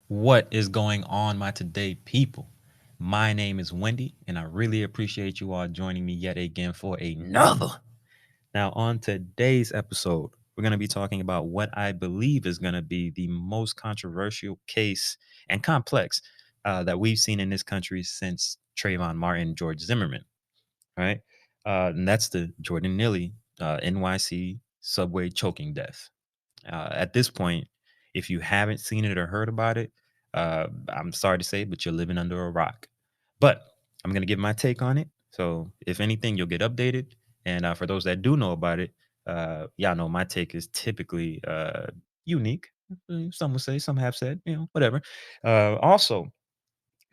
What is going on, my today people? My name is Wendy, and I really appreciate you all joining me yet again for another. Now, on today's episode, we're going to be talking about what I believe is going to be the most controversial case and complex that we've seen in this country since Trayvon Martin, George Zimmerman, right? And that's the Jordan Neely NYC subway choking death. At this point, if you haven't seen it or heard about it, I'm sorry to say, but you're living under a rock. But I'm going to give my take on it. So if anything, you'll get updated. And for those that do know about it, y'all know my take is typically unique. Some will say, some have said, whatever. Also,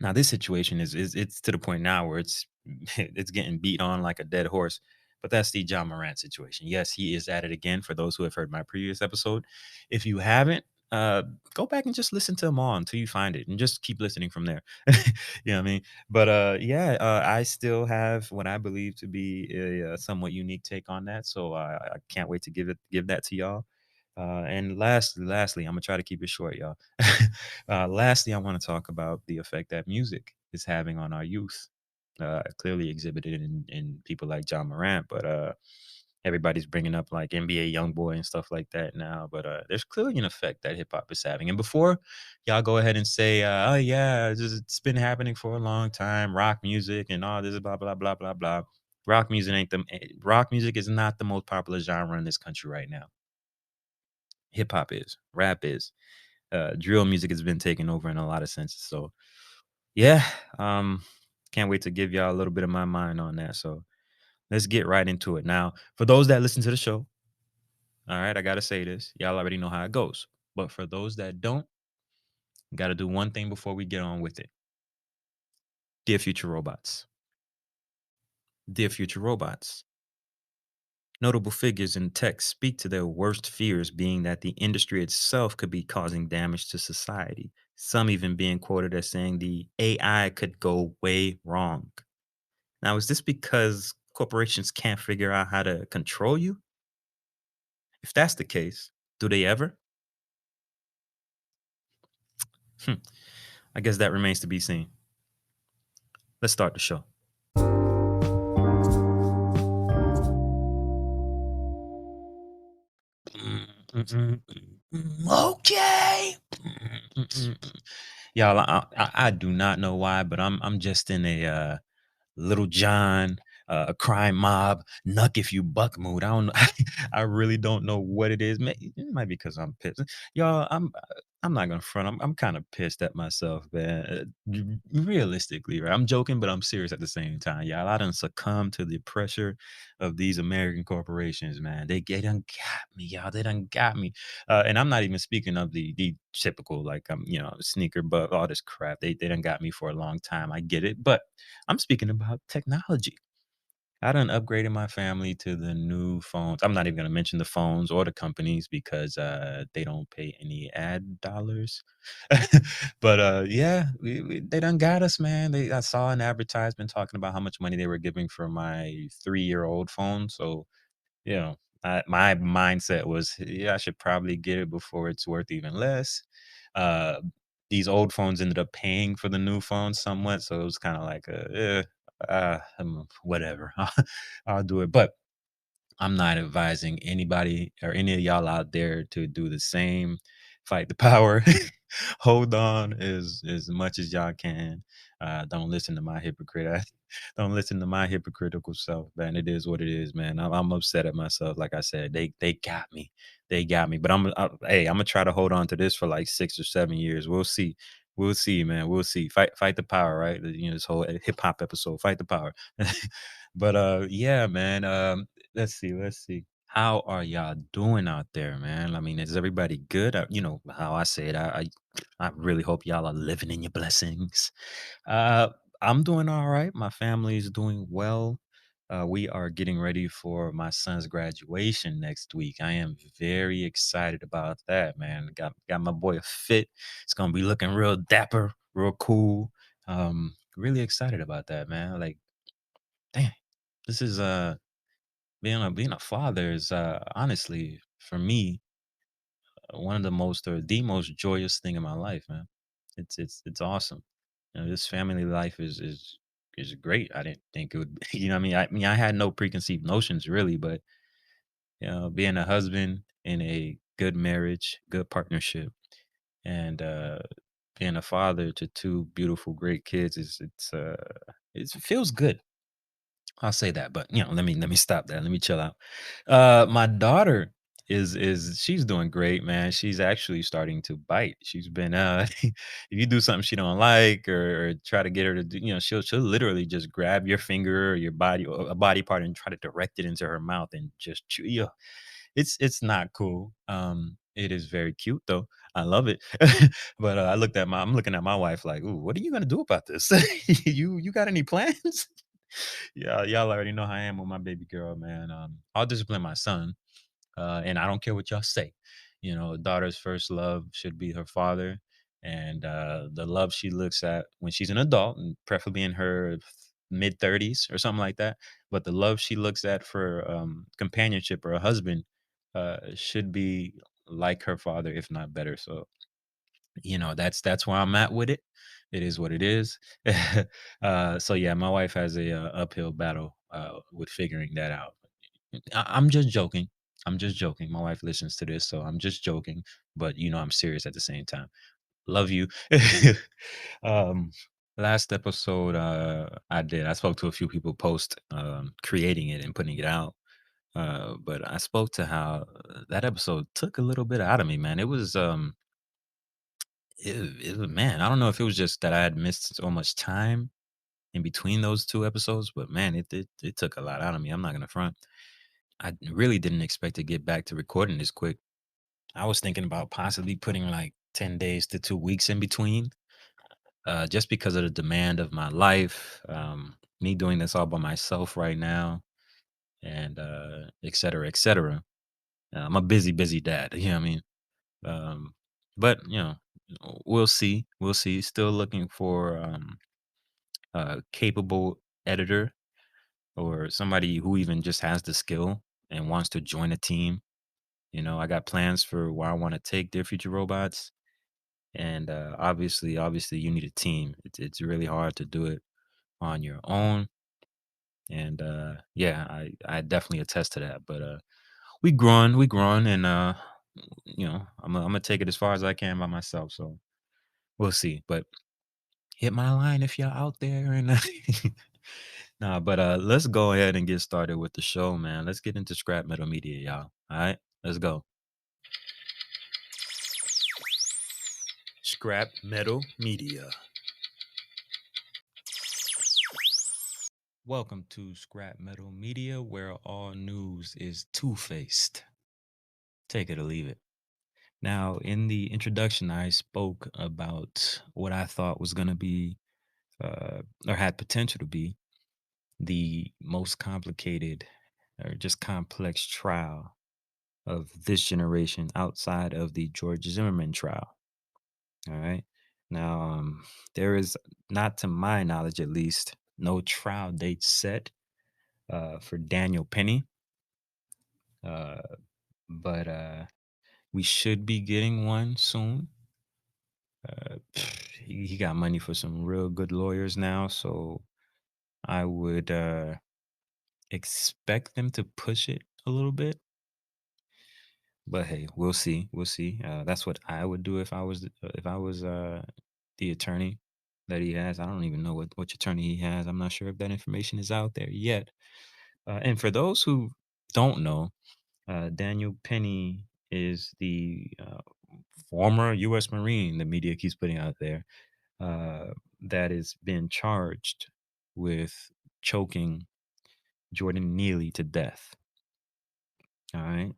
now this situation is it's to the point now where it's it's getting beat on like a dead horse. But that's the John Morant situation. Yes, he is at it again. For those who have heard my previous episode, if you haven't, go back and just listen to them all until you find it, and just keep listening from there. You know what I mean? But yeah, I still have what I believe to be a somewhat unique take on that. So I can't wait to give that to y'all. And lastly, I'm gonna try to keep it short, y'all. Lastly, I want to talk about the effect that music is having on our youth. Clearly exhibited in people like John Morant, but everybody's bringing up like NBA YoungBoy and stuff like that now. But there's clearly an effect that hip hop is having. And before y'all go ahead and say, "Oh yeah, it's been happening for a long time," rock music and all this, blah blah blah blah blah. Rock music is not the most popular genre in this country right now. Hip hop is, rap is, drill music has been taken over in a lot of senses. So yeah, um, can't wait to give y'all a little bit of my mind on that. So let's get right into it. Now, for those that listen to the show, all right, I gotta say this. Y'all already know how it goes. But for those that don't, gotta do one thing before we get on with it. Dear future robots. Dear future robots. Notable figures in tech speak to their worst fears being that the industry itself could be causing damage to society. Some even being quoted as saying the AI could go way wrong. Now, is this because corporations can't figure out how to control you? If that's the case, do they ever? Hmm, I guess that remains to be seen. Let's start the show. Okay. Y'all, I do not know why, but I'm just in a Little John, a crime mob, Nuck if you buck mood. I don't know. I really don't know what it is. It might be because I'm pissed. Y'all, I'm not gonna front. I'm kind of pissed at myself, man. Realistically, right? I'm joking, but I'm serious at the same time. Y'all, I done succumb to the pressure of these American corporations, man. They done got me, y'all. They done got me. And I'm not even speaking of the typical like sneaker, but all this crap. They done got me for a long time. I get it, but I'm speaking about technology. I done upgraded my family to the new phones. I'm not even gonna mention the phones or the companies because they don't pay any ad dollars. But yeah, they done got us, man. I saw an advertisement talking about how much money they were giving for my 3-year-old phone. So you know, my mindset was, yeah, I should probably get it before it's worth even less. Uh, these old phones ended up paying for the new phone somewhat, so it was kind of like whatever, I'll do it. But I'm not advising anybody or any of y'all out there to do the same. Fight the power. Hold on as much as y'all can. Don't listen to my don't listen to my hypocritical self, man. It is what it is, man. I'm upset at myself. Like I said, they got me. They got me. But hey, I'm gonna try to hold on to this for like 6 or 7 years. We'll see. We'll see, man. We'll see. Fight the power, right? This whole hip hop episode. Fight the power. But yeah, man. Let's see. How are y'all doing out there, man? I mean, is everybody good? You know how I say it. I really hope y'all are living in your blessings. Uh, I'm doing all right. My family's doing well. We are getting ready for my son's graduation next week. I am very excited about that, man. Got my boy a fit. It's gonna be looking real dapper, real cool. Really excited about that, man. Like, damn, this is being a father is honestly for me one of the most or the most joyous thing in my life, man. It's awesome. This family life is great. I didn't think it would. What I mean. I had no preconceived notions really, but being a husband in a good marriage, good partnership, and being a father to two beautiful, great kids it feels good. I'll say that, but let me stop that. Let me chill out. My daughter is she's doing great, man. She's actually starting to bite. She's been if you do something she don't like or try to get her to do, she'll literally just grab your finger or your body or a body part and try to direct it into her mouth and just chew you. It's not cool. It is very cute though. I love it. But I'm looking at my wife like, "Ooh, what are you gonna do about this? You got any plans?" Yeah, y'all already know how I am with my baby girl, man. I'll discipline my son, and I don't care what y'all say. A daughter's first love should be her father, and the love she looks at when she's an adult, and preferably in her mid 30s or something like that. But the love she looks at for companionship or a husband should be like her father, if not better. So that's where I'm at with it. It is what it is. So yeah, my wife has a uphill battle with figuring that out. I'm just joking. I'm just joking. My wife listens to this, so I'm just joking. But I'm serious at the same time. Love you. um, Last episode, I spoke to a few people post creating it and putting it out. But I spoke to how that episode took a little bit out of me, man. It was, man, I don't know if it was just that I had missed so much time in between those two episodes, but man, it took a lot out of me. I'm not gonna front. I really didn't expect to get back to recording this quick. I was thinking about possibly putting like 10 days to 2 weeks in between, just because of the demand of my life, me doing this all by myself right now, and et cetera, et cetera. I'm a busy, busy dad. You know what I mean? Um, but we'll see. We'll see. Still looking for a capable editor or somebody who even just has the skill and wants to join a team. I got plans for where I want to take Dear Future Robots, and obviously, you need a team. It's really hard to do it on your own, and yeah, I definitely attest to that. But we growing, and I'm gonna take it as far as I can by myself. So we'll see. But hit my line if you're out there, and nah. But let's go ahead and get started with the show, man. Let's get into scrap metal media, y'all. All right, let's go. Scrap metal media. Welcome to Scrap Metal Media, where all news is two-faced. Take it or leave it. Now, in the introduction, I spoke about what I thought was going to be, or had potential to be, the most complicated or just complex trial of this generation outside of the George Zimmerman trial. All right. Now, there is, not to my knowledge at least, no trial date set for Daniel Penny. Uh, but we should be getting one soon. He got money for some real good lawyers now, so I would expect them to push it a little bit. But hey, we'll see. We'll see. That's what I would do if I was the attorney that he has. I don't even know which attorney he has. I'm not sure if that information is out there yet. And for those who don't know, Daniel Penny is the former U.S. Marine the media keeps putting out there uh, that is being charged with choking Jordan Neely to death. All right.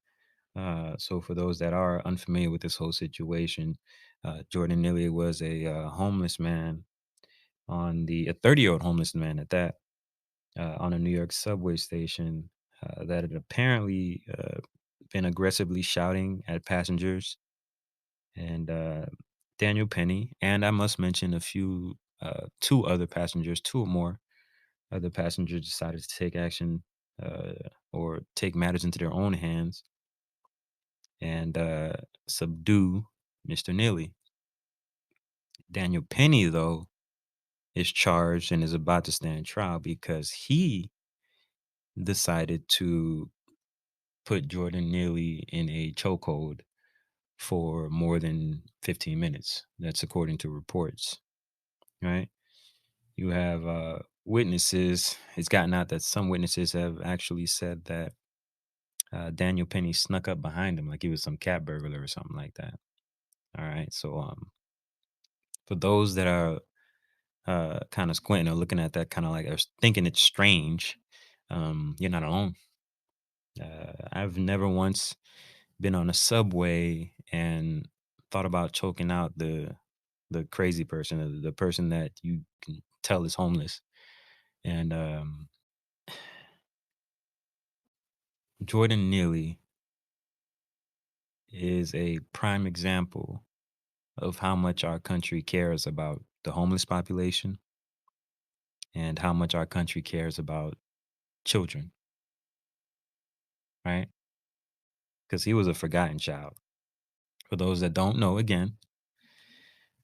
So for those that are unfamiliar with this whole situation, Jordan Neely was a homeless man a 30-year-old homeless man at that, on a New York subway station that had apparently been aggressively shouting at passengers. And Daniel Penny, and I must mention two other passengers, two or more other passengers decided to take action uh, or take matters into their own hands and subdue Mr. Neely. Daniel Penny, though, is charged and is about to stand trial because he decided to put Jordan Neely in a chokehold for more than 15 minutes. That's according to reports, right? You have witnesses. It's gotten out that some witnesses have actually said that Daniel Penny snuck up behind him like he was some cat burglar or something like that. All right. So for those that are kind of squinting or looking at that kind of like or thinking it's strange, you're not alone. I've never once been on a subway and thought about choking out the crazy person, or the person that you can tell is homeless. And Jordan Neely is a prime example of how much our country cares about the homeless population and how much our country cares about children, right? Because he was a forgotten child. For those that don't know, again,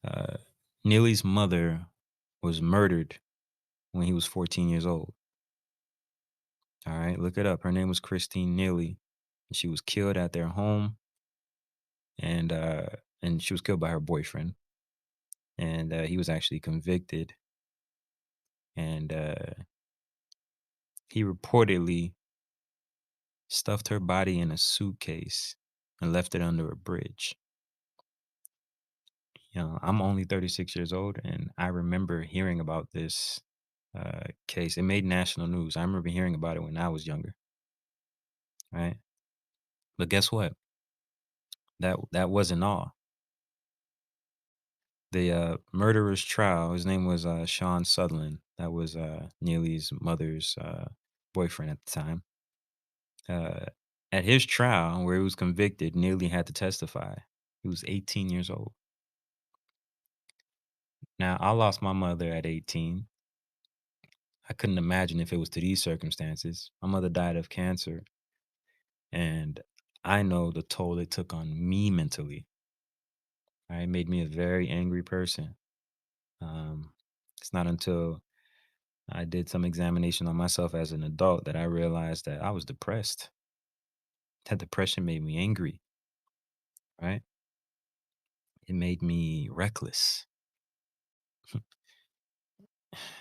uh, Neely's mother was murdered when he was 14 years old. All right, look it up. Her name was Christine Neely. She was killed at their home, and uh, and she was killed by her boyfriend. And he was actually convicted, and he reportedly stuffed her body in a suitcase and left it under a bridge. I'm only 36 years old, and I remember hearing about this case. It made national news. I remember hearing about it when I was younger, right? But guess what? That wasn't all. The murderer's trial. His name was Sean Sutherland. That was Neely's mother's boyfriend at the time. Uh, at his trial, where he was convicted, Neely had to testify. He was 18 years old. Now, I lost my mother at 18. I couldn't imagine if it was to these circumstances. My mother died of cancer, and I know the toll it took on me mentally. Right? It made me a very angry person. Um, it's not until I did some examination on myself as an adult that I realized that I was depressed. That depression made me angry, right? It made me reckless.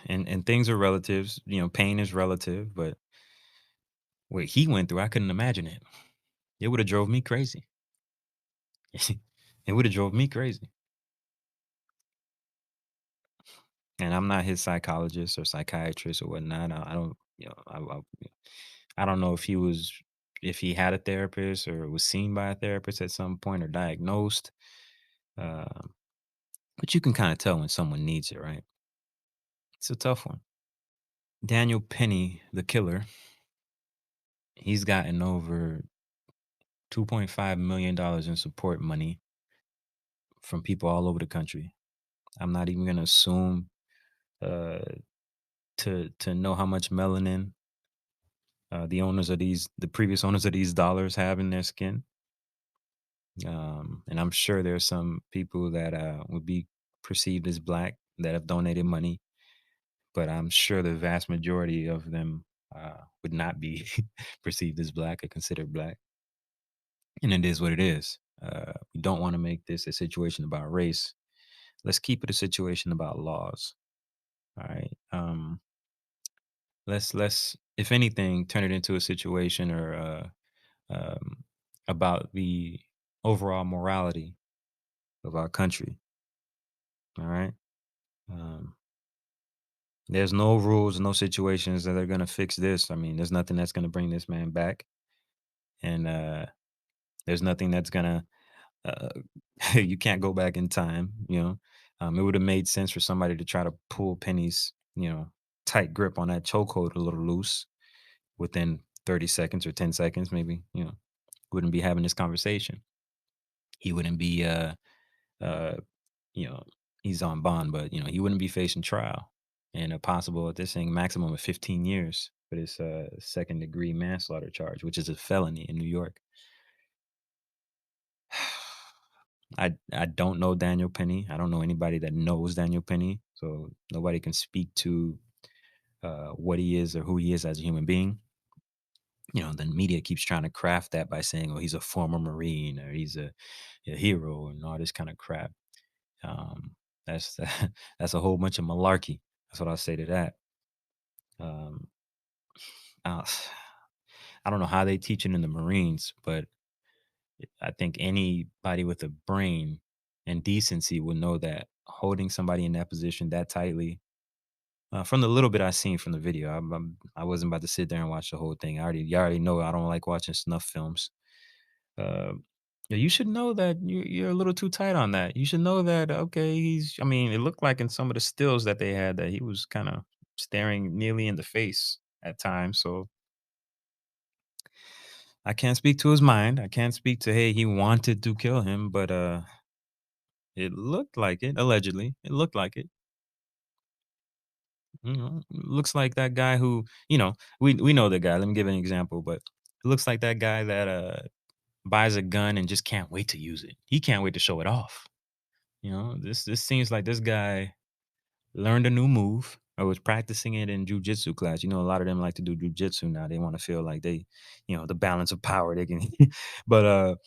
And things are relatives. Pain is relative, but what he went through, I couldn't imagine it. It would have drove me crazy. It would have drove me crazy. And I'm not his psychologist or psychiatrist or whatnot. I don't, I don't know if he had a therapist or was seen by a therapist at some point or diagnosed. Um, but you can kind of tell when someone needs it, right? It's a tough one. Daniel Penny, the killer, he's gotten over $2.5 million in support money from people all over the country. I'm not even gonna assume uh, to know how much melanin the previous owners of these dollars have in their skin. And I'm sure there's some people that would be perceived as black that have donated money, but I'm sure the vast majority of them would not be perceived as black or considered black. And it is what it is. We don't want to make this a situation about race. Let's keep it a situation about laws. All right. Let's if anything turn it into a situation or um, about the overall morality of our country. All right. Um, there's no rules, no situations that are gonna fix this. I mean, there's nothing that's gonna bring this man back, and there's nothing that's gonna. Uh, you can't go back in time. It would have made sense for somebody to try to pull Penny's, tight grip on that chokehold a little loose within 30 seconds or 10 seconds, maybe. Wouldn't be having this conversation. He wouldn't be uh you know, he's on bond, but he wouldn't be facing trial and a possible at this thing maximum of 15 years for this second degree manslaughter charge, which is a felony in New York. I don't know Daniel Penny. I don't know anybody that knows Daniel Penny, so nobody can speak to what he is or who he is as a human being. The media keeps trying to craft that by saying, "Oh, he's a former Marine or he's a hero," and all this kind of crap. Um, that's that's a whole bunch of malarkey. That's what I'll say to that. Um, uh, I don't know how they teach it in the Marines, but I think anybody with a brain and decency would know that holding somebody in that position that tightly. From the little bit I seen from the video, I wasn't about to sit there and watch the whole thing. You already know I don't like watching snuff films. Uh, yeah, you should know that you're a little too tight on that. You should know that. Okay, I mean, it looked like in some of the stills that they had that he was kind of staring Neely in the face at times. So I can't speak to his mind. I can't speak to hey he wanted to kill him, but it looked like it. Allegedly, it looked like it. Looks like that guy who we know the guy. Let me give an example, but it looks like that guy that buys a gun and just can't wait to use it. He can't wait to show it off. This seems like this guy learned a new move or was practicing it in jujitsu class. A lot of them like to do jujitsu now. They want to feel like they, the balance of power they can. But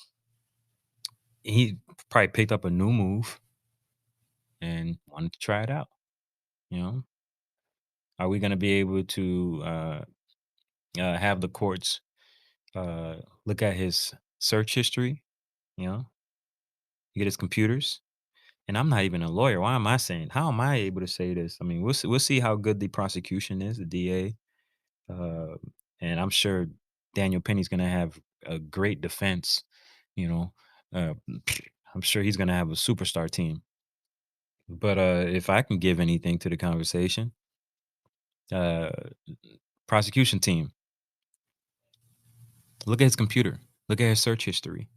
he probably picked up a new move and wanted to try it out. You know, are we going to be able to have the courts uh, look at his search history? You know, get his computers. And I'm not even a lawyer. Why am I saying? How am I able to say this? I mean, we'll see how good the prosecution is, the DA, uh, and I'm sure Daniel Penny's going to have a great defense. You know, uh, I'm sure he's going to have a superstar team. But if I can give anything to the conversation, uh, prosecution team, look at his computer, look at his search history.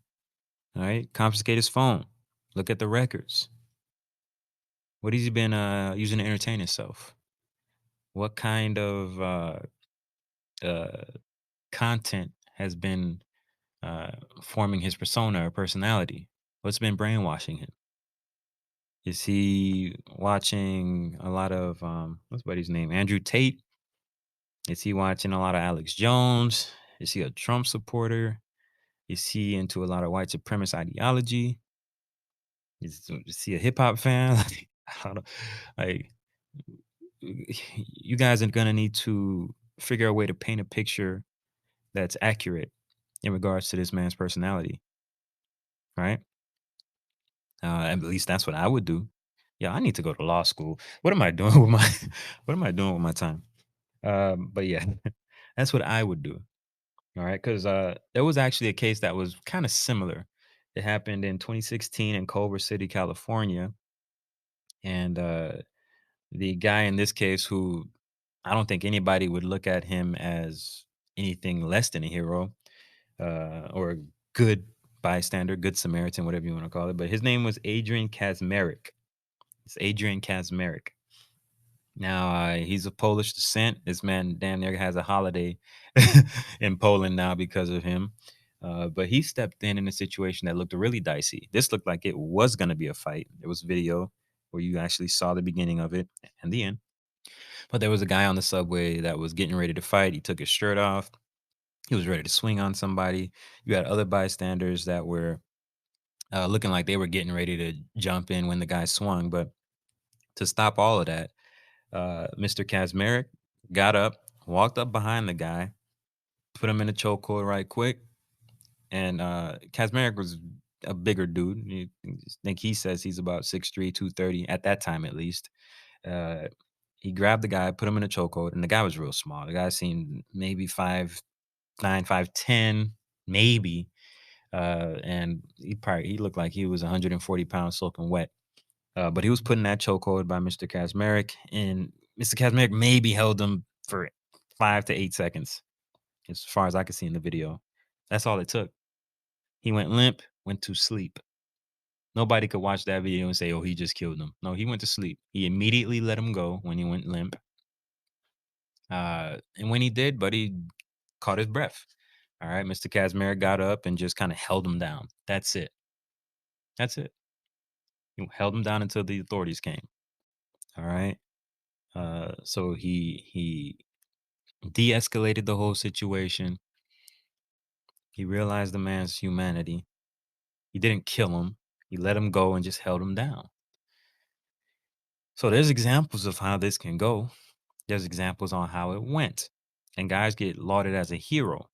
All right, confiscate his phone, look at the records. What has he been using to entertain himself? What kind of uh, content has been uh, forming his persona or personality? What's been brainwashing him? Is he watching a lot of what's buddy's name? Andrew Tate? Is he watching a lot of Alex Jones? Is he a Trump supporter? Is he into a lot of white supremacist ideology? Is he a hip hop fan? I don't know. Like, you guys are gonna need to figure a way to paint a picture that's accurate in regards to this man's personality, right? At least that's what I would do. Yeah, I need to go to law school. What am I doing with my what am I doing with my time? But yeah, that's what I would do. All right, because there was actually a case that was kind of similar. It happened in 2016 in Culver City, California, and the guy in this case, who I don't think anybody would look at him as anything less than a hero, or a good bystander, good Samaritan, whatever you want to call it. But his name was Adrian Kazmeric. It's Adrian Kazmeric. Now, he's of Polish descent. This man damn near has a holiday in Poland now because of him. But he stepped in a situation that looked really dicey. This looked like it was going to be a fight. There was video where you actually saw the beginning of it and the end. But there was a guy on the subway that was getting ready to fight. He took his shirt off. He was ready to swing on somebody. You had other bystanders that were looking like they were getting ready to jump in when the guy swung. But to stop all of that, Mr. Kazmeric got up, walked up behind the guy, put him in a chokehold right quick. And Kazmeric was a bigger dude. I think he says he's about 6'3", 230 at that time, at least. Uh, he grabbed the guy, put him in a chokehold, and the guy was real small. The guy seemed maybe 5'9", 5'10", maybe. And he looked like he was 140 pounds soaking wet. But he was put in that chokehold by Mr. Kazmeric, and Mr. Kazmeric maybe held him for 5 to 8 seconds, as far as I could see in the video. That's all it took. He went limp, went to sleep. Nobody could watch that video and say, "Oh, he just killed him." No, he went to sleep. He immediately let him go when he went limp. And when he did, Buddy caught his breath. All right, Mr. Kazmeric got up and just kind of held him down. That's it. That's it. He held him down until the authorities came. All right. So he de-escalated the whole situation. He realized the man's humanity. He didn't kill him. He let him go and just held him down. So there's examples of how this can go. There's examples on how it went. And guys get lauded as a hero.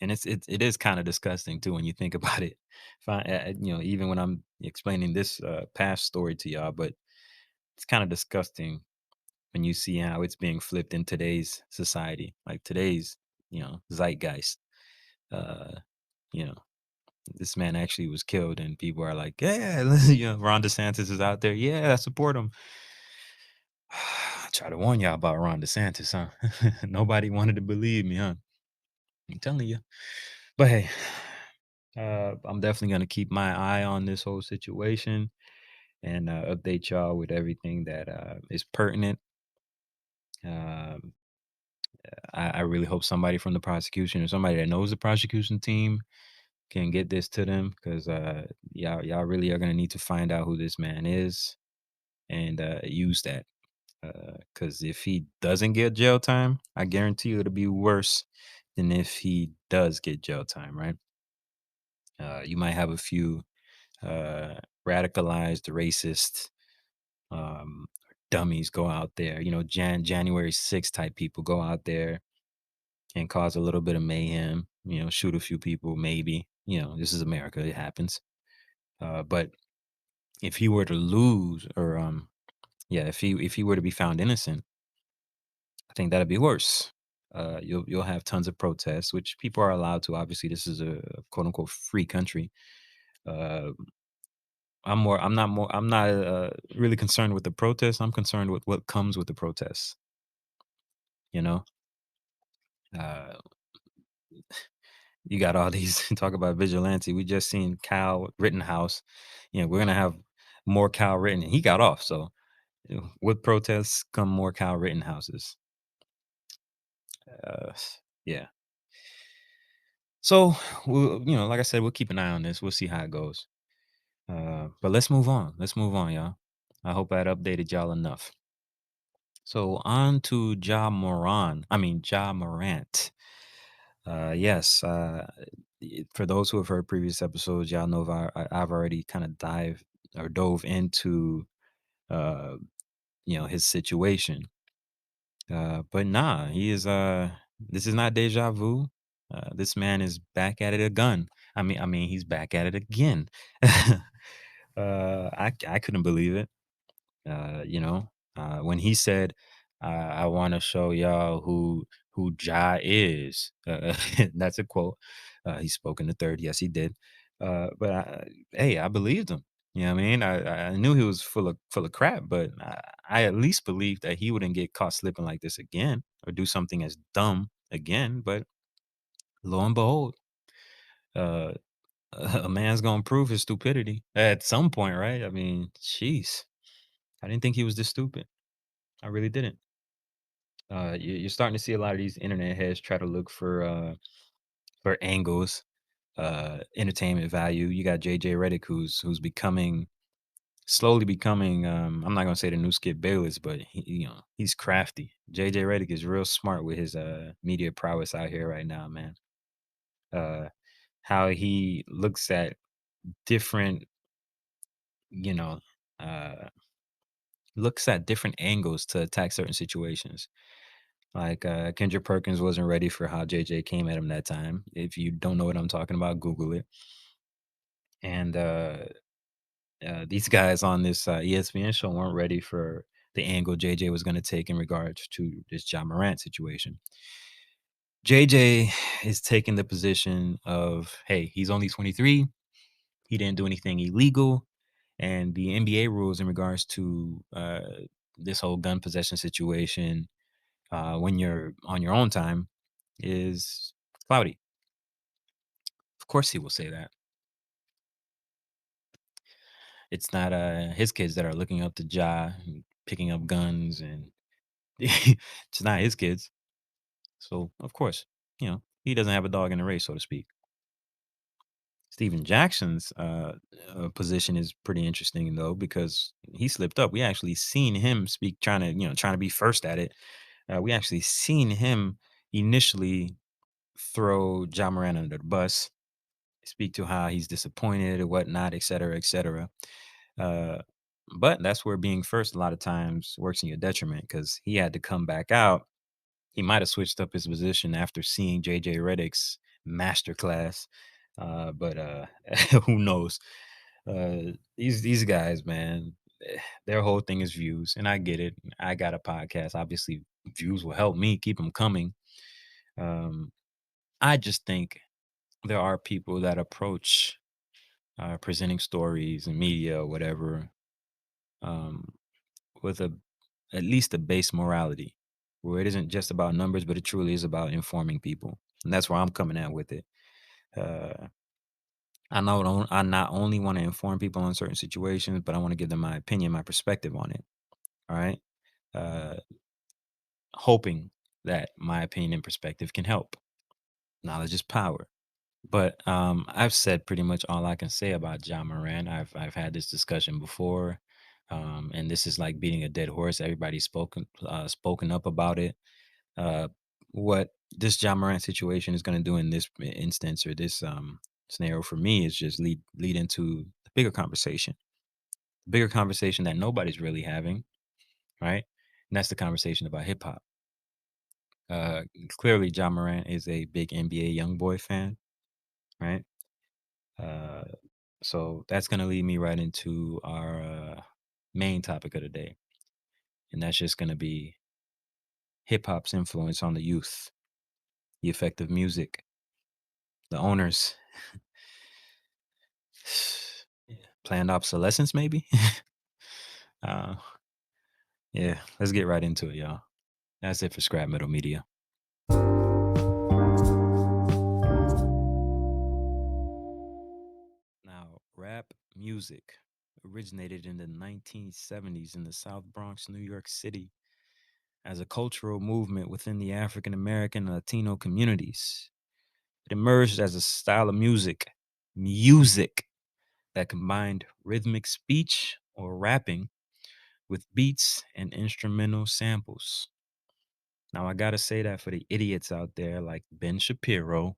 And it is kind of disgusting too when you think about it. Even when I'm explaining this past story to y'all, but it's kind of disgusting when you see how it's being flipped in today's society, like today's zeitgeist. Uh, you know, this man actually was killed, and people are like, yeah, Ron DeSantis is out there. Yeah, I support him. I try to warn y'all about Ron DeSantis, huh? Nobody wanted to believe me, huh? I'm telling you. But hey, I'm definitely gonna keep my eye on this whole situation and update y'all with everything that is pertinent. Um, I really hope somebody from the prosecution or somebody that knows the prosecution team can get this to them, because y'all really are gonna need to find out who this man is and use that. Because if he doesn't get jail time, I guarantee you it'll be worse than if he does get jail time, right? You might have a few uh, radicalized racist dummies go out there, January 6th type people go out there and cause a little bit of mayhem, shoot a few people, maybe. This is America, it happens. But if he were to lose, or if he were to be found innocent, I think that'd be worse. You'll have tons of protests, which people are allowed to. Obviously, this is a quote unquote free country. Uh, I'm not really concerned with the protests. I'm concerned with what comes with the protests. You know, uh, you got all these talk about vigilante. We just seen Kyle Rittenhouse. We're gonna have more Kyle Ritten. He got off. So with protests come more Kyle Rittenhouses. Uh, yeah. So like I said, we'll keep an eye on this. We'll see how it goes. But let's move on. Let's move on, y'all. I hope I'd updated y'all enough. So on to Ja Morant. Yes. For those who have heard previous episodes, y'all know I've already kind of dove into uh, his situation. But nah, he is this is not deja vu. This man is back at it again. I mean, he's back at it again. I couldn't believe it. When he said, "I want to show y'all who Ja is." That's a quote. He spoke in the third. Yes, he did. But hey, I believed him. You know what I mean? I knew he was full of crap, but I at least believed that he wouldn't get caught slipping like this again or do something as dumb again. But lo and behold, uh, a man's gonna prove his stupidity at some point, right? I mean, jeez, I didn't think he was this stupid. I really didn't. You're starting to see a lot of these internet heads try to look for angles, entertainment value. You got JJ Reddick, who's slowly becoming. I'm not gonna say the new Skip Bayless, but he's crafty. JJ Reddick is real smart with his media prowess out here right now, man. Uh, how he looks at different, you know, uh, different angles to attack certain situations. Like, Kendrick Perkins wasn't ready for how JJ came at him that time. If you don't know what I'm talking about, Google it. And these guys on this ESPN show weren't ready for the angle JJ was going to take in regards to this Ja Morant situation. JJ is taking the position of, hey, he's only 23. He didn't do anything illegal. And the NBA rules in regards to this whole gun possession situation, when you're on your own time, is cloudy. Of course he will say that. It's not his kids that are looking up to Ja and picking up guns, and it's not his kids. So of course, he doesn't have a dog in the race, so to speak. Stephen Jackson's position is pretty interesting though because he slipped up. We actually seen him speak, trying to be first at it. We actually seen him initially throw John Moran under the bus, speak to how he's disappointed or whatnot, et cetera, et cetera. Uh, but that's where being first a lot of times works in your detriment because he had to come back out. He might have switched up his position after seeing JJ Reddick's masterclass. But who knows? These guys, man, their whole thing is views, and I get it. I got a podcast. Obviously, views will help me keep them coming. Um, I just think there are people that approach presenting stories and media or whatever um, with a at least a base morality, where it isn't just about numbers, but it truly is about informing people, and that's where I'm coming at with it. Uh, I not only want to inform people on certain situations, but I want to give them my opinion, my perspective on it. All right, uh, hoping that my opinion and perspective can help. Knowledge is power. But I've said pretty much all I can say about John Moran. I've had this discussion before, and this is like beating a dead horse. Everybody's spoken up about it. Uh, what this John Moran situation is going to do in this instance or this scenario for me is just lead into the bigger conversation that nobody's really having, right? And that's the conversation about hip hop. Uh, Clearly, John Moran is a big NBA YoungBoy fan, right? Uh, so that's going to lead me right into our main topic of the day, and that's just going to be hip hop's influence on the youth, the effect of music, the owners, yeah, planned obsolescence, maybe. uh, yeah, let's get right into it, y'all. That's it for Scrap Metal Media. Now, rap music originated in the 1970s in the South Bronx, New York City, as a cultural movement within the African American and Latino communities. It emerged as a style of music that combined rhythmic speech or rapping with beats and instrumental samples. Now, I gotta say that for the idiots out there like Ben Shapiro,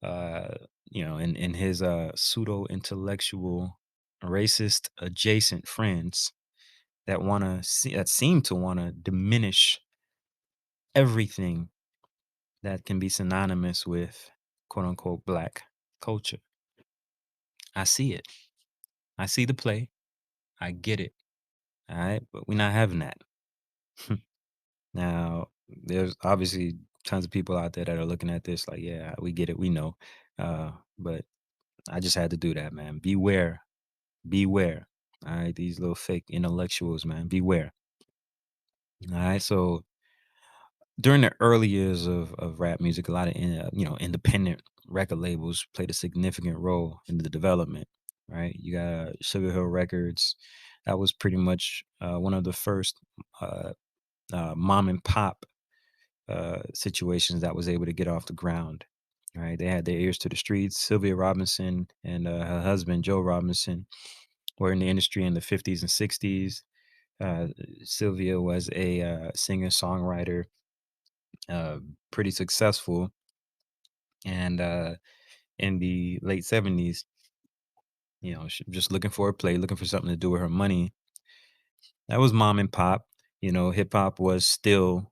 uh, in his pseudo intellectual, racist adjacent friends that seem to wanna diminish everything that can be synonymous with quote unquote black culture. I see it. I see the play. I get it. All right. But we're not having that. Now, there's obviously tons of people out there that are looking at this like, yeah, we get it. We know. But I just had to do that, man. Beware. Beware. All right. These little fake intellectuals, man. Beware. All right. So during the early years of rap music, a lot of independent record labels played a significant role in the development. Right, you got Sugar Hill Records. That was pretty much one of the first mom and pop situations that was able to get off the ground. Right, they had their ears to the streets. Sylvia Robinson and her husband Joe Robinson were in the industry in the 50s and 60s. Uh, Sylvia was a singer songwriter, uh, pretty successful. And in the late 70s, just looking for a play, looking for something to do with her money. That was mom and pop. Hip hop was still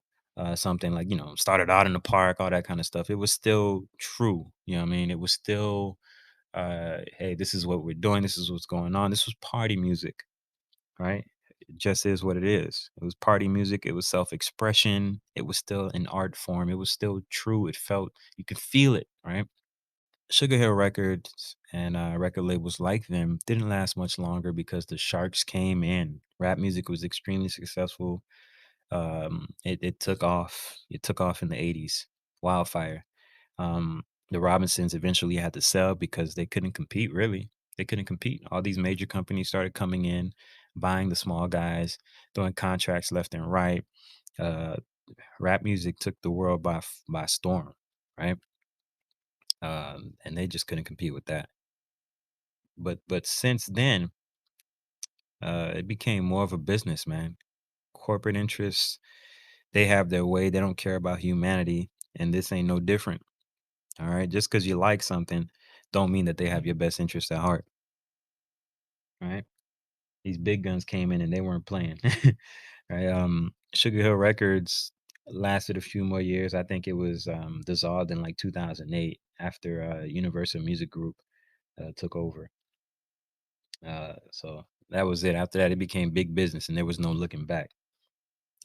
something like, started out in the park, all that kind of stuff. It was still true. You know what I mean? It was still, hey, this is what we're doing. This is what's going on. This was party music, right? It just is what it is. It was party music. It was self-expression. It was still an art form. It was still true. It felt, you could feel it, right? Sugar Hill Records and record labels like them didn't last much longer because the sharks came in. Rap music was extremely successful. It took off. It took off in the 80s. Wildfire. The Robinsons eventually had to sell because they couldn't compete, really. They couldn't compete. All these major companies started coming in, buying the small guys, throwing contracts left and right. Uh, Rap music took the world by storm, right? And they just couldn't compete with that. But since then, it became more of a business, man. Corporate interests, they have their way. They don't care about humanity, and this ain't no different. All right, just because you like something, don't mean that they have your best interest at heart. All right, these big guns came in and they weren't playing. Right, Sugar Hill Records lasted a few more years. I think it was dissolved in like 2008 after Universal Music Group took over. So that was it. After that, it became big business, and there was no looking back.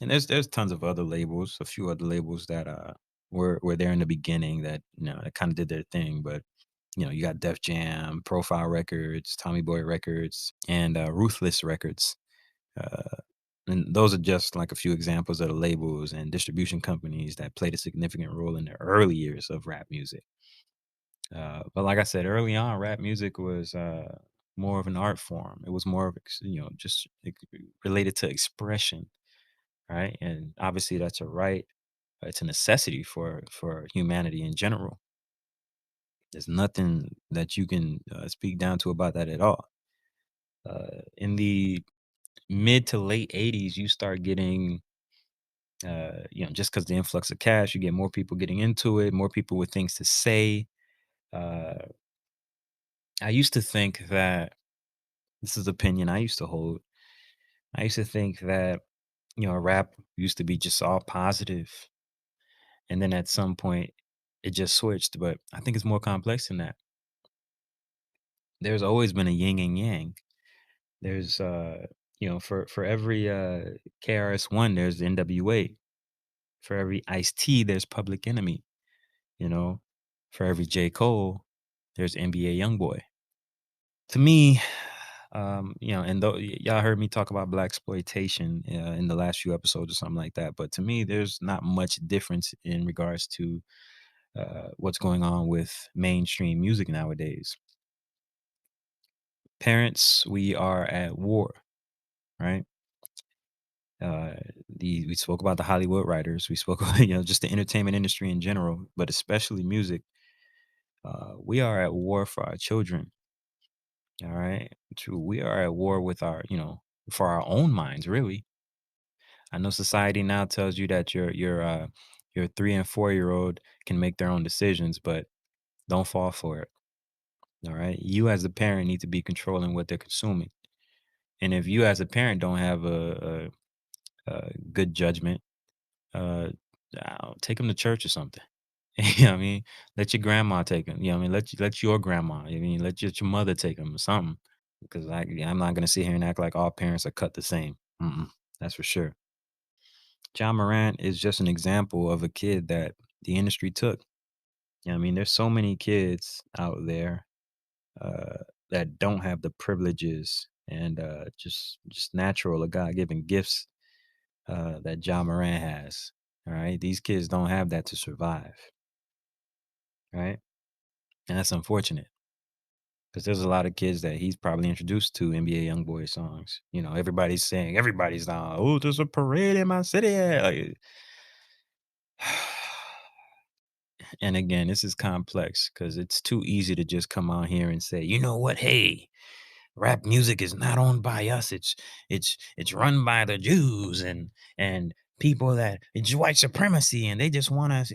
And there's tons of other labels, a few other labels that were there in the beginning that that kind of did their thing. But you got Def Jam, Profile Records, Tommy Boy Records, and Ruthless Records. Uh, and those are just like a few examples of the labels and distribution companies that played a significant role in the early years of rap music. But like I said, early on, rap music was more of an art form. It was more of just related to expression, right? And obviously, that's a right. It's a necessity for humanity in general. There's nothing that you can speak down to about that at all. In the mid to late '80s, you start getting, just because the influx of cash, you get more people getting into it, more people with things to say. Uh, I used to think that this is opinion I used to hold. I used to think that rap used to be just all positive, and then at some point it just switched. But I think it's more complex than that. There's always been a yin and yang. There's for every KRS-One, there's NWA. For every Ice-T, there's Public Enemy. You know, for every J. Cole, there's NBA YoungBoy. To me, and though y'all heard me talk about black exploitation in the last few episodes or something like that, but to me, there's not much difference in regards to what's going on with mainstream music nowadays. Parents, we are at war, right? Uh, we spoke about the Hollywood writers. We spoke about just the entertainment industry in general, but especially music. We are at war for our children. All right, true. We are at war with our for our own minds, really. I know society now tells you that your 3 and 4 year old can make their own decisions, but don't fall for it. All right, you as a parent need to be controlling what they're consuming, and if you as a parent don't have a good judgment, uh, take them to church or something. You know what I mean? Let your grandma take them. You know what I mean? Let your grandma. I mean, let your mother take them or something. Because I'm not gonna sit here and act like all parents are cut the same. That's for sure. John Morant is just an example of a kid that the industry took. You know what I mean? There's so many kids out there uh, that don't have the privileges and just natural or God given gifts that John Morant has. All right, these kids don't have that to survive. Right, and that's unfortunate because there's a lot of kids that he's probably introduced to NBA YoungBoy songs. Everybody's saying everybody's now. Oh, there's a parade in my city. Like, and again, this is complex because it's too easy to just come out here and say, you know what? Hey, rap music is not owned by us. It's run by the Jews and people that it's white supremacy and they just want us.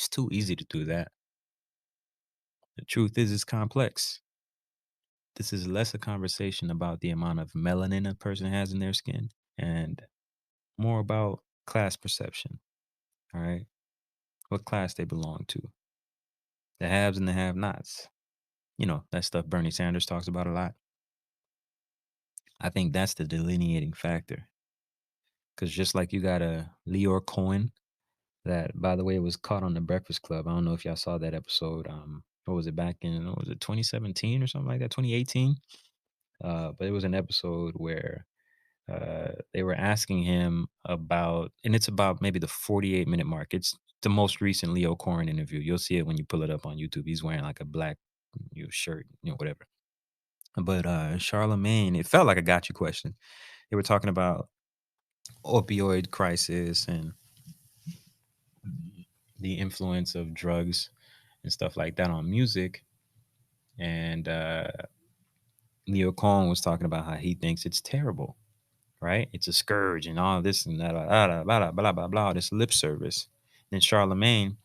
It's too easy to do that. The truth is, it's complex. This is less a conversation about the amount of melanin a person has in their skin and more about class perception. All right. What class they belong to. The haves and the have nots. That stuff Bernie Sanders talks about a lot. I think that's the delineating factor. Because just like you got a Lyor Cohen, that by the way was caught on the Breakfast Club. I don't know if y'all saw that episode. What was it back in? What was it 2017 or something like that? 2018. But it was an episode where they were asking him about, and it's about maybe the 48-minute mark. It's the most recent Lyor Cohen interview. You'll see it when you pull it up on YouTube. He's wearing like a black shirt, whatever. But Charlemagne, it felt like a gotcha question. They were talking about opioid crisis and the influence of drugs and stuff like that on music. And Lyor Cohen was talking about how he thinks it's terrible, right? It's a scourge and all this and that, blah, blah, blah, blah, blah, this lip service. Then Charlemagne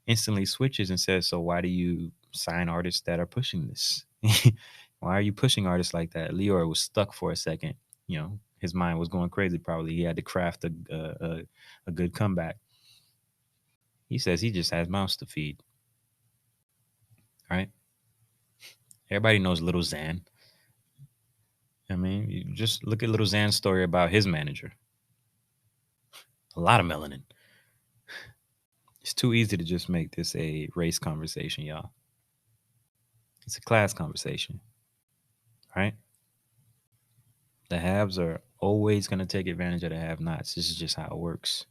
instantly switches and says, so why do you sign artists that are pushing this? Why are you pushing artists like that? Lyor was stuck for a second. You know, his mind was going crazy. Probably he had to craft a good comeback. He says he just has mouths to feed. Right? Everybody knows Little Xan. I mean, you just look at Little Xan's story about his manager. A lot of melanin. It's too easy to just make this a race conversation, y'all. It's a class conversation, right? The haves are always going to take advantage of the have-nots. This is just how it works.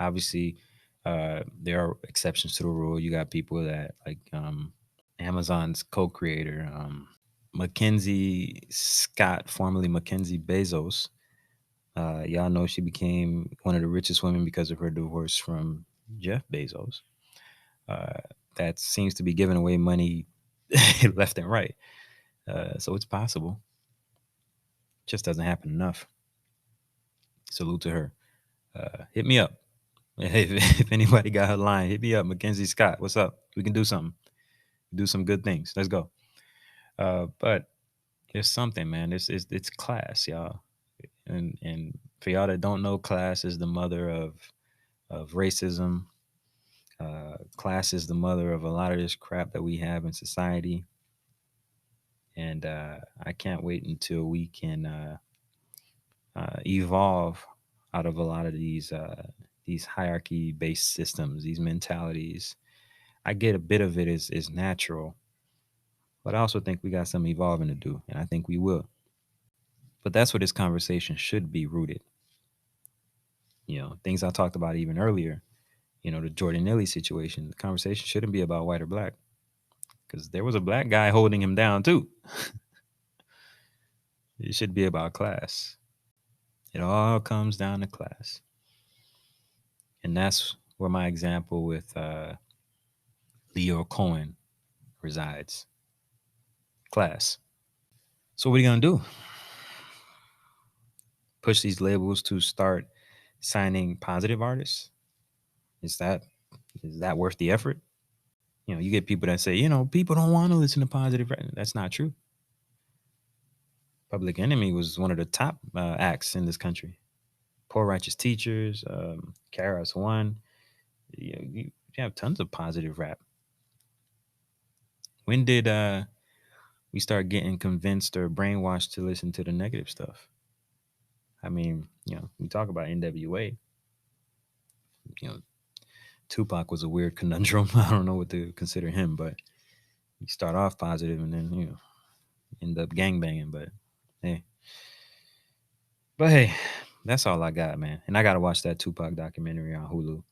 Obviously, there are exceptions to the rule. You got people that like Amazon's co-creator, McKenzie Scott, formerly McKenzie Bezos. Y'all know she became one of the richest women because of her divorce from Jeff Bezos. That seems to be giving away money left and right. So it's possible. Just doesn't happen enough. Salute to her. Hit me up. If anybody got her line, hit me up. McKenzie Scott, what's up? We can do something. Do some good things. Let's go. But there's something, man. It's class, y'all. And for y'all that don't know, class is the mother of racism. Class is the mother of a lot of this crap that we have in society. And I can't wait until we can evolve out of a lot of these hierarchy-based systems, these mentalities. I get a bit of it is natural, but I also think we got some evolving to do, and I think we will. But that's what this conversation should be rooted. You know, things I talked about even earlier. You know, the Jordan Neely situation. The conversation shouldn't be about white or black, because there was a black guy holding him down too. It should be about class. It all comes down to class. And that's where my example with Lyor Cohen resides. Class. So what are you going to do? Push these labels to start signing positive artists? Is that worth the effort? You know, you get people that say, you know, people don't want to listen to positive. That's not true. Public Enemy was one of the top acts in this country. Poor Righteous Teachers, KRS One. You have tons of positive rap. When did we start getting convinced or brainwashed to listen to the negative stuff? I mean, you know, we talk about NWA. You know, Tupac was a weird conundrum. I don't know what to consider him, but you start off positive and then, you know, end up gangbanging. But hey, that's all I got, man. And I got to watch that Tupac documentary on Hulu.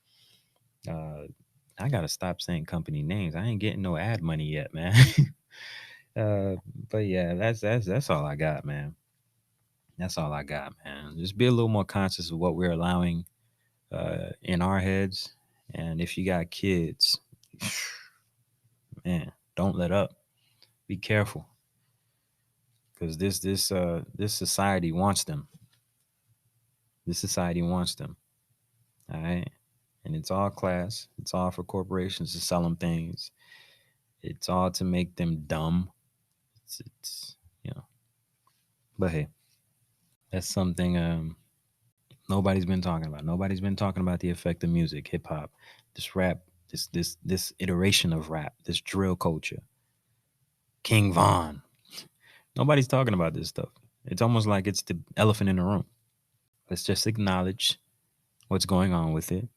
I got to stop saying company names. I ain't getting no ad money yet, man. But yeah, that's all I got, man. That's all I got, man. Just be a little more conscious of what we're allowing in our heads. And if you got kids, man, don't let up. Be careful, because this society wants them. This society wants them. All right, and it's all class. It's all for corporations to sell them things. It's all to make them dumb. It's you know. But hey, that's something nobody's been talking about. Nobody's been talking about the effect of music, hip hop, this rap, this iteration of rap, this drill culture. King Von. Nobody's talking about this stuff. It's almost like it's the elephant in the room. Let's just acknowledge what's going on with it.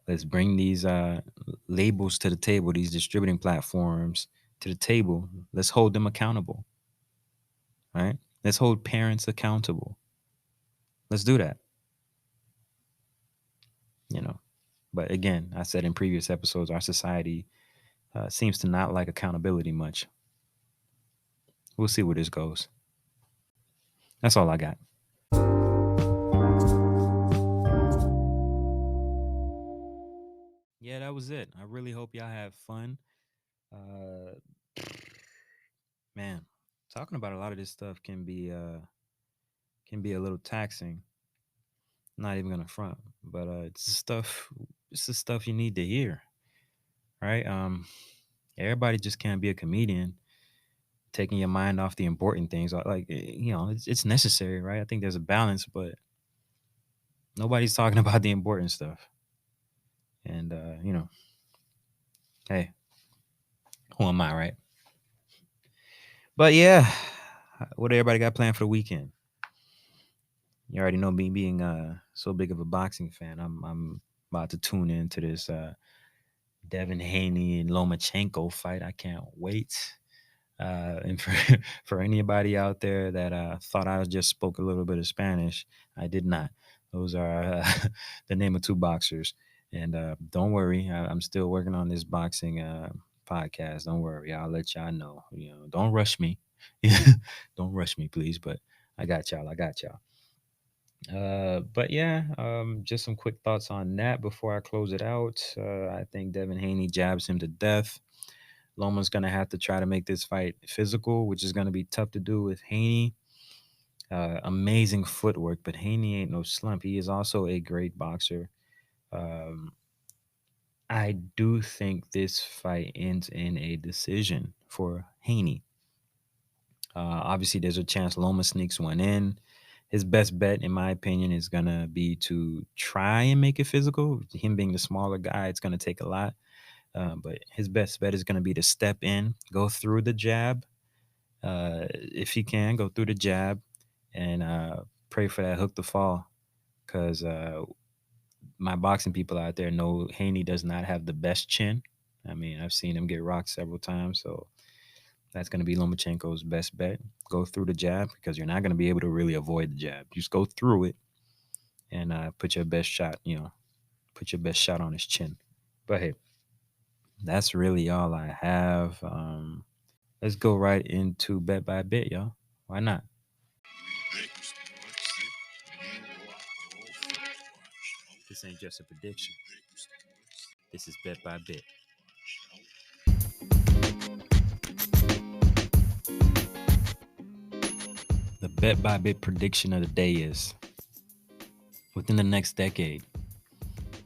Let's bring these labels to the table, these distributing platforms to the table. Let's hold them accountable. Right? Let's hold parents accountable. Let's do that. You know, but again, I said in previous episodes, our society seems to not like accountability much. We'll see where this goes. That's all I got. Yeah, that was it. I really hope y'all have fun. Man, talking about a lot of this stuff can be a little taxing. Not even gonna front, but it's the stuff you need to hear, right? Everybody just can't be a comedian, taking your mind off the important things. It's necessary, right? I think there's a balance, but nobody's talking about the important stuff. And hey, who am I, right? But yeah, what everybody got planned for the weekend? You already know me being so big of a boxing fan. I'm about to tune into this Devin Haney and Lomachenko fight. I can't wait. And for for anybody out there that thought I just spoke a little bit of Spanish, I did not. Those are the name of two boxers. And don't worry, I'm still working on this boxing podcast. Don't worry, I'll let y'all know. Don't rush me. Don't rush me, please. But I got y'all. I got y'all. But yeah, just some quick thoughts on that before I close it out. I think Devin Haney jabs him to death. Loma's going to have to try to make this fight physical, which is going to be tough to do with Haney. Amazing footwork, but Haney ain't no slump. He is also a great boxer. Um, I do think this fight ends in a decision for Haney. Obviously, there's a chance Loma sneaks one in. His best bet, in my opinion, is going to be to try and make it physical. Him being the smaller guy, it's going to take a lot. But his best bet is going to be to step in, go through the jab. If he can, go through the jab and pray for that hook to fall. Because my boxing people out there know Haney does not have the best chin. I mean, I've seen him get rocked several times. So that's going to be Lomachenko's best bet. Go through the jab because you're not going to be able to really avoid the jab. Just go through it and put your best shot, put your best shot on his chin. But hey, that's really all I have. Let's go right into bet by bit, y'all. Why not? This ain't just a prediction. This is bet by bit. The bet by bit prediction of the day is within the next decade,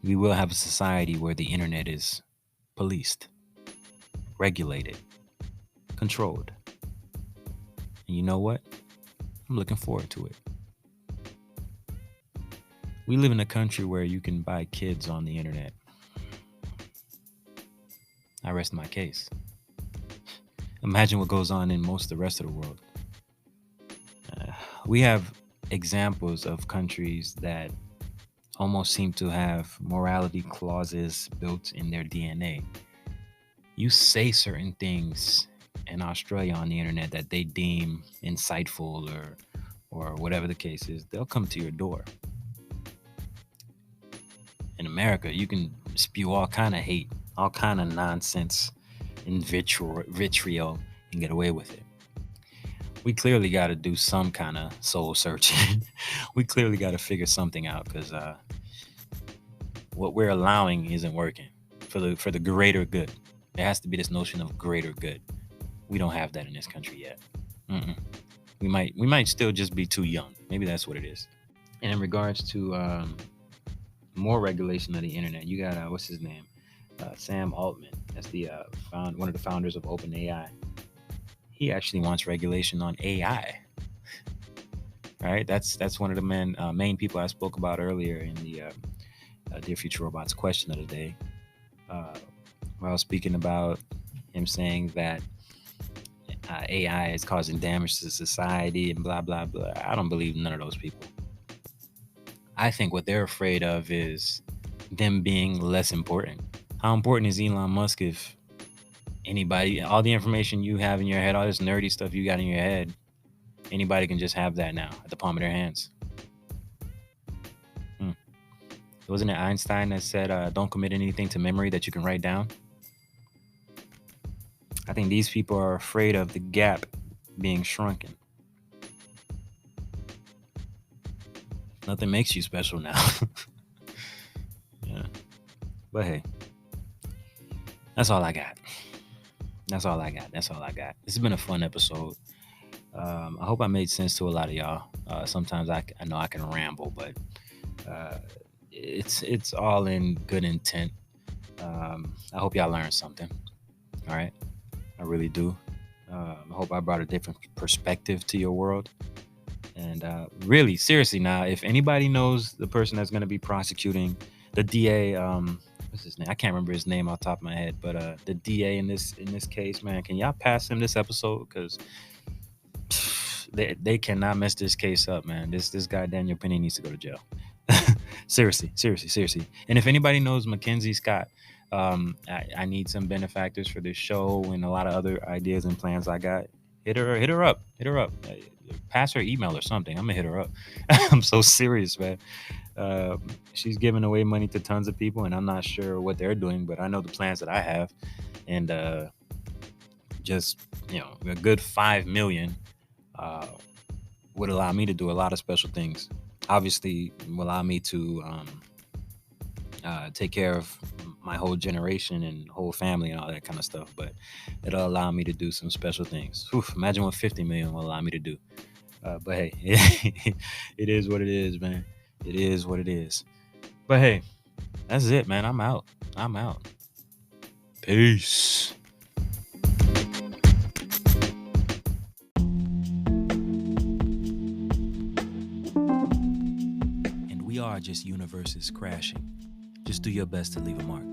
we will have a society where the internet is policed, regulated, controlled. And you know what? I'm looking forward to it. We live in a country where you can buy kids on the internet. I rest my case. Imagine what goes on in most of the rest of the world. We have examples of countries that almost seem to have morality clauses built in their DNA. You say certain things in Australia on the internet that they deem insightful or whatever the case is, they'll come to your door. In America, you can spew all kind of hate, all kind of nonsense and vitriol and get away with it. We clearly got to do some kind of soul searching. We clearly got to figure something out because what we're allowing isn't working for the greater good. There has to be this notion of greater good. We don't have that in this country yet. We might still just be too young. Maybe that's what it is. And in regards to more regulation of the internet, you got what's his name, Sam Altman. That's the one of the founders of OpenAI. He actually wants regulation on AI. Right? That's one of the main people I spoke about earlier in the Dear Future Robots question of the day. Where I was speaking about him saying that AI is causing damage to society and blah, blah, blah. I don't believe none of those people. I think what they're afraid of is them being less important. How important is Elon Musk if anybody, all the information you have in your head, all this nerdy stuff you got in your head, anybody can just have that now at the palm of their hands? Wasn't it Einstein that said, don't commit anything to memory that you can write down? I think these people are afraid of the gap being shrunken. Nothing makes you special now. Yeah. But hey, that's all I got. That's all I got. This has been a fun episode. I hope I made sense to a lot of y'all. Sometimes I know I can ramble, but it's all in good intent. I hope y'all learned something. All right, I really do. I hope I brought a different perspective to your world. And really, seriously, now, if anybody knows the person that's going to be prosecuting the DA, what's his name? I can't remember his name off the top of my head, but the DA in this case, man, can y'all pass him this episode? Because they cannot mess this case up, man. This guy Daniel Penny needs to go to jail. seriously. And if anybody knows McKenzie Scott, I need some benefactors for this show and a lot of other ideas and plans I got. Hit her up. Pass her email or something. I'm gonna hit her up. I'm so serious, man. She's giving away money to tons of people, and I'm not sure what they're doing, but I know the plans that I have, and just a good $5 million would allow me to do a lot of special things. Obviously, will allow me to take care of my whole generation and whole family and all that kind of stuff. But it'll allow me to do some special things. Oof, imagine what 50 million will allow me to do. But hey, it is what it is, man. It is what it is. But hey, that's it, man. I'm out. Peace. And we are just universes crashing. Just do your best to leave a mark.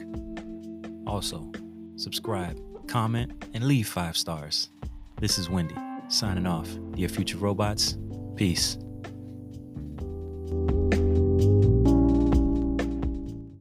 Also, subscribe, comment, and leave 5 stars. This is Wendy, signing off. Dear future robots, peace.